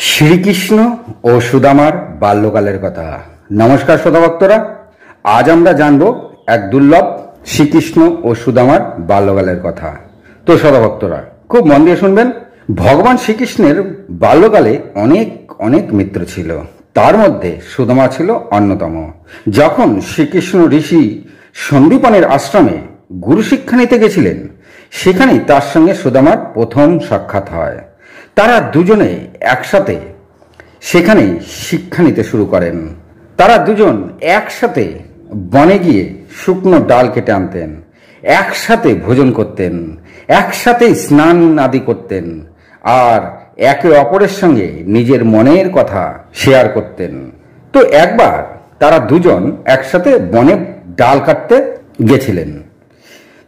শ্রীকৃষ্ণ ও সুদামার বাল্যকালের কথা। নমস্কার শ্রোতা ভক্তরা, আজ আমরা জানব এক দুর্লভ শ্রীকৃষ্ণ ও সুদামার বাল্যকালের কথা। তো শ্রোতা ভক্তরা খুব মন দিয়ে শুনবেন। ভগবান শ্রীকৃষ্ণের বাল্যকালে অনেক অনেক মিত্র ছিল, তার মধ্যে সুদামা ছিল অন্যতম। যখন শ্রীকৃষ্ণ ঋষি সন্দীপনের আশ্রমে গুরু শিক্ষা নিতে গেছিলেন, সেখানেই তার সঙ্গে সুদামার প্রথম সাক্ষাৎ হয়। তারা দুজনে একসাথে সেখানে শিক্ষা নিতে শুরু করেন। তারা দুজন একসাথে বনে গিয়ে শুকনো ডাল কেটে আনতেন, একসাথে ভোজন করতেন, একসাথে স্নান আদি করতেন, আর একে অপরের সঙ্গে নিজের মনের কথা শেয়ার করতেন। তো একবার তারা দুজন একসাথে বনে ডাল কাটতে গেছিলেন।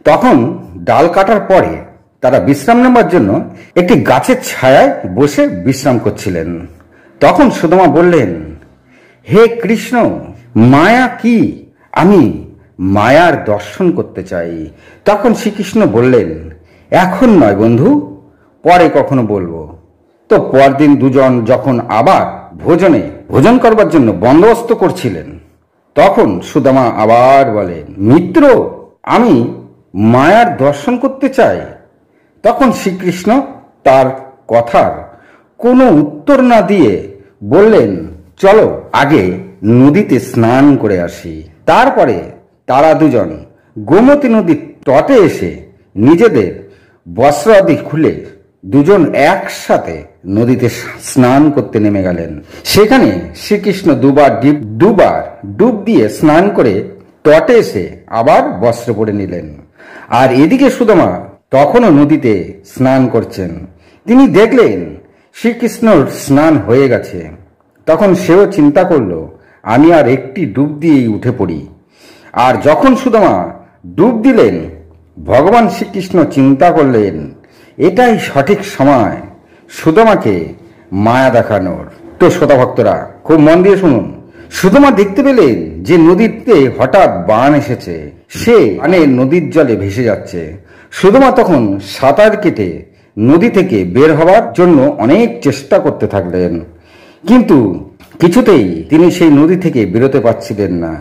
তখন ডাল কাটার পরে তারা বিশ্রাম নেবার জন্য একটি গাছের ছায়ায় বসে বিশ্রাম করছিলেন। তখন সুদামা বললেন, হে কৃষ্ণ, মায়া কি? আমি মায়ার দর্শন করতে চাই। তখন শ্রীকৃষ্ণ বললেন, এখন নয় বন্ধু, পরে কখনো বলবো। তো পরদিন দুজন যখন আবার ভোজন করবার জন্য বন্দোবস্ত করছিলেন, তখন সুদামা আবার বলেন, মিত্র, আমি মায়ার দর্শন করতে চাই। তখন শ্রীকৃষ্ণ তার কথার কোনো উত্তর না দিয়ে বললেন, চলো আগে নদীতে স্নান করে আসি। তারপরে তারা দুজন গোমতী নদীর তটে এসে নিজেদের বস্ত্র আদি খুলে দুজন একসাথে নদীতে স্নান করতে নেমে গেলেন। সেখানে শ্রীকৃষ্ণ দুবার ডুব দিয়ে স্নান করে তটে এসে আবার বস্ত্র পরে নিলেন। আর এদিকে সুদামা তখনও নদীতে স্নান করছেন। তিনি দেখলেন শ্রীকৃষ্ণর স্নান হয়ে গেছে। তখন সেও চিন্তা করল, আমি আর একটি ডুব দিয়েই উঠে পড়ি। আর যখন সুদামা ডুব দিলেন, ভগবান শ্রীকৃষ্ণ চিন্তা করলেন, এটাই সঠিক সময় সুদামাকে মায়া দেখানোর। তো শ্রোতা ভক্তরা খুব মন দিয়ে শুনুন। সুদামা দেখতে পেলেন যে নদীতে হঠাৎ বান এসেছে, সে বানে নদীর জলে ভেসে যাচ্ছে। সুদামা তখন সাঁতার কেটে নদী থেকে বের হবার জন্য অনেক চেষ্টা করতে থাকলেন, কিন্তু কিছুতেই তিনি সেই নদী থেকে বেরোতে পারছিলেন না।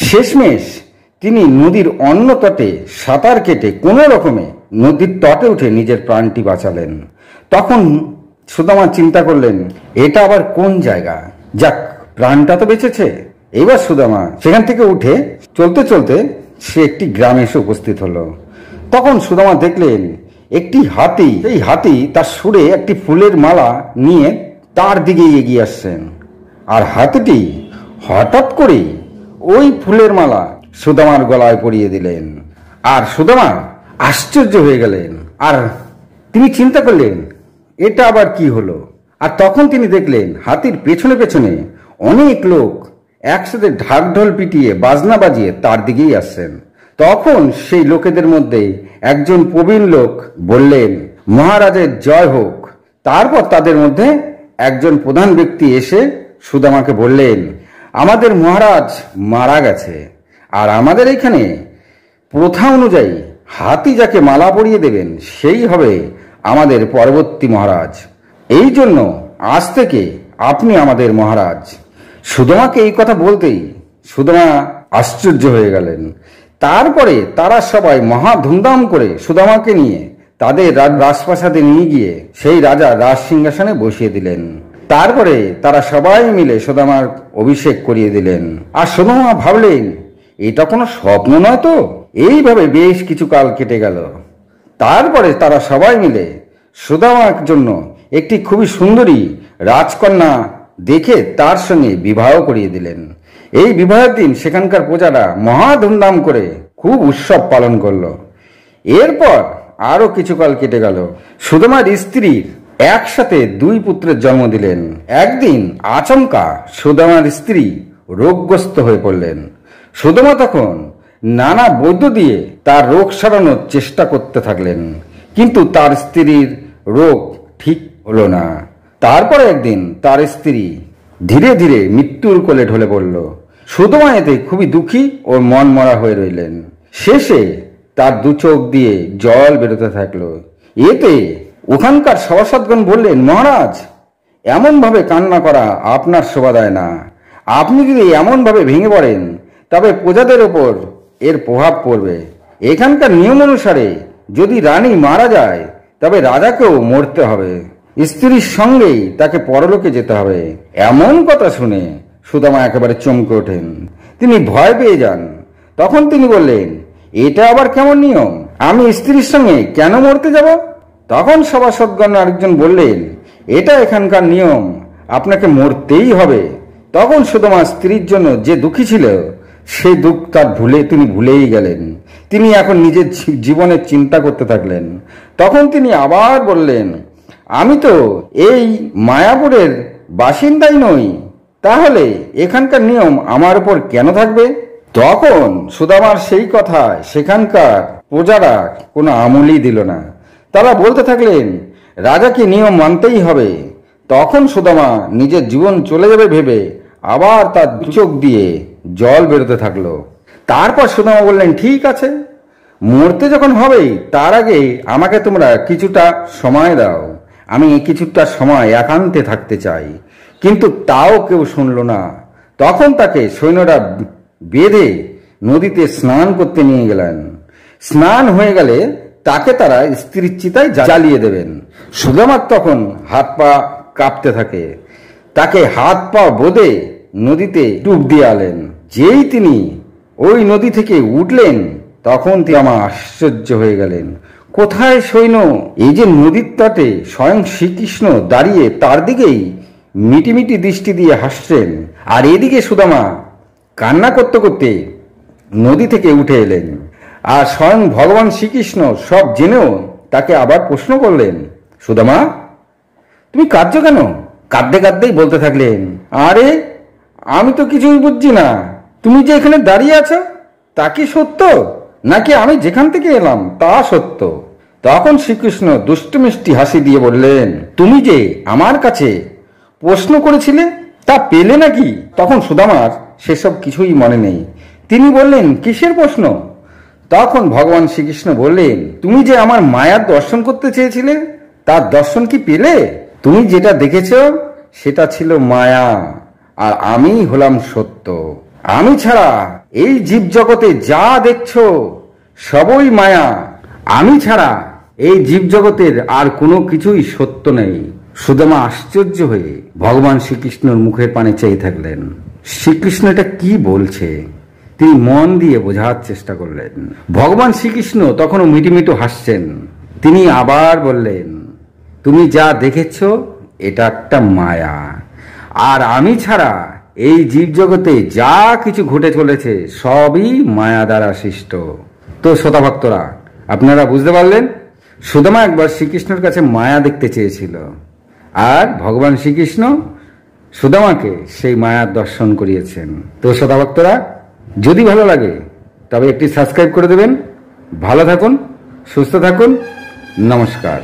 শেষমেশ তিনি নদীর অন্য তটে সাঁতার কেটে কোনো রকমে নদীর তটে উঠে নিজের প্রাণটি বাঁচালেন। তখন সুদামা চিন্তা করলেন, এটা আবার কোন জায়গা? যাক, প্রাণটা তো বেঁচেছে। এবার সুদামা সেখান থেকে উঠে চলতে চলতে সে একটি গ্রামে এসে উপস্থিত হলো। তখন সুদামা দেখলেন একটি হাতি, এই হাতি তার সুরে একটি ফুলের মালা নিয়ে তার দিকে এগিয়ে আসছেন। আর হাতিটি হঠাৎ করে ওই ফুলের মালা সুদামার গলায় পরিয়ে দিলেন। আর সুদামা আশ্চর্য হয়ে গেলেন, আর তিনি চিন্তা করলেন, এটা আবার কি হলো? আর তখন তিনি দেখলেন হাতির পেছনে পেছনে অনেক লোক একসাথে ঢাক ঢোল পিটিয়ে বাজনা বাজিয়ে তার দিকেই আসছেন। তখন সেই লোকেদের মধ্যে একজন প্রবীণ লোক বললেন, মহারাজের জয় হোক। তারপর তাদের মধ্যে একজন প্রধান ব্যক্তি এসে সুদামাকে বললেন, আমাদের মহারাজ মারা গেছে, আর আমাদের এখানে প্রথা অনুযায়ী হাতি যাকে মালা পরিয়ে দেবেন সেই হবে আমাদের পরবর্তী মহারাজ। এই জন্য আজ থেকে আপনি আমাদের মহারাজ। সুদামাকে এই কথা বলতেই সুদামা আশ্চর্য হয়ে গেলেন। তারপরে তারা সবাই মহা ধুমধাম করে সুদামাকে নিয়ে তাদের রাজপ্রাসাদে নিয়ে গিয়ে সেই রাজা রাজ সিংহাসনে বসিয়ে দিলেন। তারপরে তারা সবাই মিলে সুদামার অভিষেক করিয়ে দিলেন। আর সুদামা ভাবলেন, এটা কোনো স্বপ্ন নয় তো। এইভাবে বেশ কিছু কাল কেটে গেল। তারপরে তারা সবাই মিলে সুদামার জন্য একটি খুবই সুন্দরী রাজকন্যা দেখে তার সঙ্গে বিবাহ করিয়ে দিলেন। এই বিবাহের দিন সেখানকার প্রজারা মহা ধুমধাম করে খুব উৎসব পালন করলো। এরপর আরো কিছুকাল কেটে গেল। সুদামার স্ত্রীর একসাথে দুই পুত্রের জন্ম দিলেন। একদিন আচমকা সুদামার স্ত্রী রোগগ্রস্ত হয়ে পড়লেন। সুদামা তখন নানা বৈদ্য দিয়ে তার রোগ সারানোর চেষ্টা করতে থাকলেন, কিন্তু তার স্ত্রীর রোগ ঠিক হলো না। তারপরে একদিন তার স্ত্রী ধীরে ধীরে মৃত্যুর কোলে ঢলে পড়ল। সুদামা এতে খুবই দুঃখী ও মন মরা হয়ে রইলেন। শেষে তার দু চোখ দিয়ে জল বেরোতে থাকলো। এতে ওখানকার সভাসদগণ বললেন, মহারাজ, এমনভাবে কান্না করা আপনার শোভা দেয় না। আপনি যদি এমনভাবে ভেঙে পড়েন তবে প্রজাদের ওপর এর প্রভাব পড়বে। এখানকার নিয়ম অনুসারে যদি রানী মারা যায় তবে রাজাকেও মরতে হবে, স্ত্রীর সঙ্গেই তাকে পরলোকে যেতে হবে। এমন কথা শুনে সুদামা একেবারে চমকে ওঠেন, তিনি ভয় পেয়ে যান। তখন তিনি বললেন, এটা আবার কেমন নিয়ম? আমি স্ত্রীর সঙ্গে কেন মরতে যাব? তখন সভাসদগণ আরেকজন বললেন, এটা এখানকার নিয়ম, আপনাকে মরতেই হবে। তখন সুদামা স্ত্রীর জন্য যে দুঃখী ছিল সেই দুঃখ তার তিনি ভুলেই গেলেন। তিনি এখন নিজের জীবনের চিন্তা করতে থাকলেন। তখন তিনি আবার বললেন, আমি তো এই মায়াপুরের বাসিন্দাই নই, তাহলে এখানকার নিয়ম আমার উপর কেন থাকবে? তখন সুদামার সেই কথায় সেখানকার প্রজারা কোনো আমলই দিল না। তারা বলতে থাকলেন, রাজাকে নিয়ম মানতেই হবে। তখন সুদামা নিজের জীবন চলে যাবে ভেবে আবার তার দু চোখ দিয়ে জল বেরোতে থাকলো। তারপর সুদামা বললেন, ঠিক আছে, মরতে যখন হবেই তার আগে আমাকে তোমরা কিছুটা সময় দাও। আমি কিছুটা সময় একান্তে থাকতে চাই। কিন্তু তাও কেউ শুনল না। তখন তাকে সৈন্যরা বেঁধে নদীতে স্নান করতে নিয়ে গেলেন। স্নান হয়ে গেলে তাকে তারা স্ত্রীর চিতায় জ্বালিয়ে দেবেন। সুদামার তখন হাত পা কাঁপতে থাকে। তাকে হাত পা বেঁধে নদীতে ডুব দিয়ে আলেন। যেই তিনি ওই নদী থেকে উঠলেন তখন তিনি আশ্চর্য হয়ে গেলেন, কোথায় সৈন্য? এই যে নদীর তটে স্বয়ং শ্রীকৃষ্ণ দাঁড়িয়ে তার দিকেই মিটিমিটি দৃষ্টি দিয়ে হাসছেন। আর এদিকে সুদামা কান্না করতে করতে নদী থেকে উঠে এলেন। আর স্বয়ং ভগবান শ্রীকৃষ্ণ সব জেনেও তাকে আবার প্রশ্ন করলেন, সুদামা, তুমি কাঁদছো কেন? কাঁদতে কাঁদতেই বলতে থাকলেন, আরে আমি তো কিছুই বুঝছি না। তুমি যে এখানে দাঁড়িয়ে আছো তা কি সত্য, নাকি আমি যেখান থেকে এলাম তা সত্য? তখন শ্রীকৃষ্ণ দুষ্টু মিষ্টি হাসি দিয়ে বললেন, তুমি যে আমার কাছে প্রশ্ন করেছিলে তা পেলে নাকি? তখন সুদামার সেসব কিছুই মনে নেই। তিনি বললেন, কিসের প্রশ্ন? তখন ভগবান শ্রীকৃষ্ণ বললেন, তুমি যে আমার মায়ার দর্শন করতে চেয়েছিলে তার দর্শন কি পেলে? তুমি যেটা দেখেছ সেটা ছিল মায়া, আর আমি হলাম সত্য। আমি ছাড়া এই জীব জগতে যা দেখছো সবই মায়া। আমি ছাড়া এই জীব জগতের আর কোনো কিছুই সত্য নেই। সুদামা আশ্চর্য হয়ে ভগবান শ্রীকৃষ্ণর মুখের পানে চেয়ে থাকলেন। শ্রীকৃষ্ণ এটা কি বলছে তিনি মন দিয়ে বোঝার চেষ্টা করলেন। ভগবান শ্রীকৃষ্ণ তখনও মিটিমিটি হাসছেন। তিনি আবার বললেন, তুমি যা দেখেছ এটা একটা মায়া, আর আমি ছাড়া এই জীব জগতে যা কিছু ঘটে চলেছে সবই মায়া দ্বারা সৃষ্ট। তো শ্রোতা ভক্তরা, আপনারা বুঝতে পারলেন সুদামা একবার শ্রীকৃষ্ণের কাছে মায়া দেখতে চেয়েছিল, আর ভগবান শ্রীকৃষ্ণ সুদামাকে সেই মায়ার দর্শন করিয়েছেন। তো শ্রোতা ভক্তরা, যদি ভালো লাগে তবে একটি সাবস্ক্রাইব করে দেবেন। ভালো থাকুন, সুস্থ থাকুন, নমস্কার।